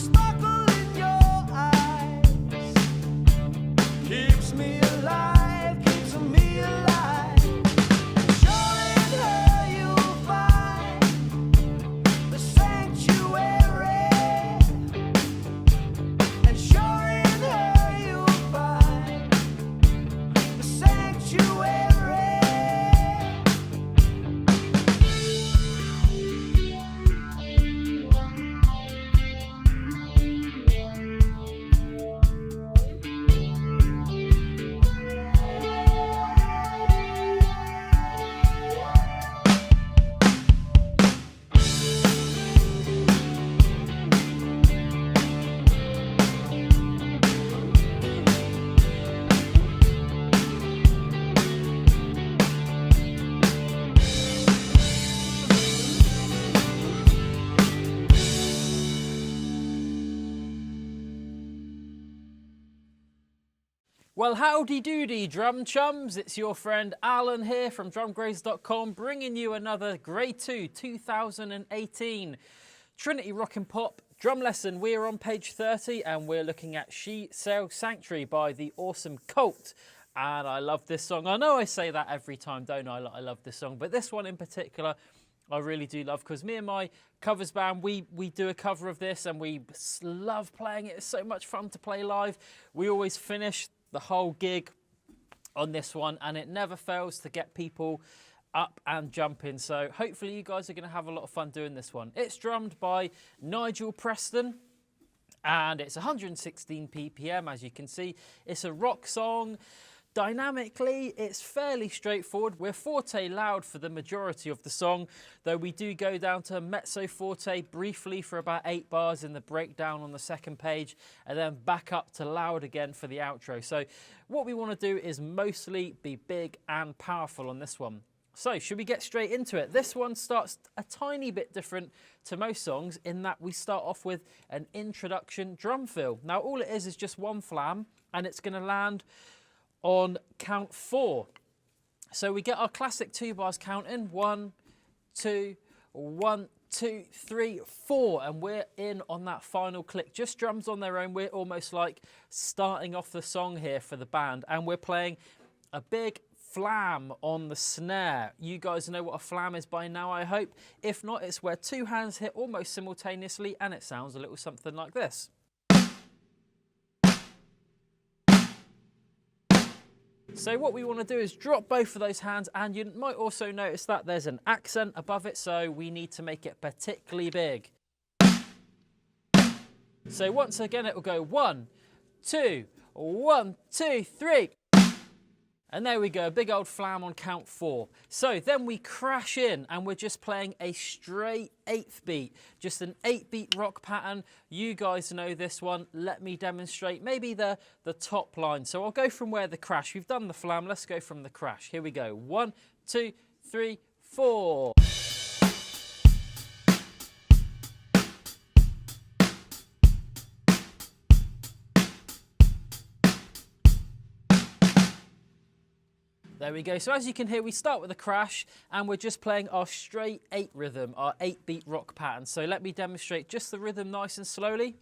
sparkle in your eyes keeps me alive, keeps me alive. Sure in her you'll find the sanctuary, and sure in her you'll find the sanctuary. Well, howdy doody, drum chums. It's your friend Alan here from drumgraze.com, bringing you another Grade 2 2018 Trinity Rock Pop drum lesson. We're on page 30 and we're looking at She Sails Sanctuary by the awesome Cult. And I love this song. I know I say that every time, don't I? I love this song, but this one in particular I really do love, because me and my covers band, we do a cover of this and we love playing it. It's so much fun to play live. We always finish the whole gig on this one, and it never fails to get people up and jumping. So hopefully you guys are going to have a lot of fun doing this one. It's drummed by Nigel Preston and it's 116 ppm, as you can see. It's a rock song. Dynamically, it's fairly straightforward. We're forte loud for the majority of the song, though we do go down to mezzo forte briefly for about 8 bars in the breakdown on the second page, and then back up to loud again for the outro. So what we want to do is mostly be big and powerful on this one. So should we get straight into it? This one starts a tiny bit different to most songs in that we start off with an introduction drum fill. Now all it is just one flam, and it's going to land on count 4. So we get our classic 2 bars counting. 1, 2, 1, 2, 3, 4, and we're in on that final click. Just drums on their own. We're almost like starting off the song here for the band, and we're playing a big flam on the snare. You guys know what a flam is by now, I hope. If not, it's where 2 hands hit almost simultaneously, and it sounds a little something like this. So what we want to do is drop both of those hands, and you might also notice that there's an accent above it, so we need to make it particularly big. So once again it will go 1, 2, 1, 2, 3. And there we go, a big old flam on count 4. So then we crash in and we're just playing a straight 8th beat, just an 8-beat rock pattern. You guys know this one. Let me demonstrate maybe the top line. So I'll go from where the crash, we've done the flam, let's go from the crash. Here we go, 1, 2, 3, 4. There we go. So as you can hear, we start with a crash and we're just playing our straight 8 rhythm, our 8-beat rock pattern. So let me demonstrate just the rhythm nice and slowly.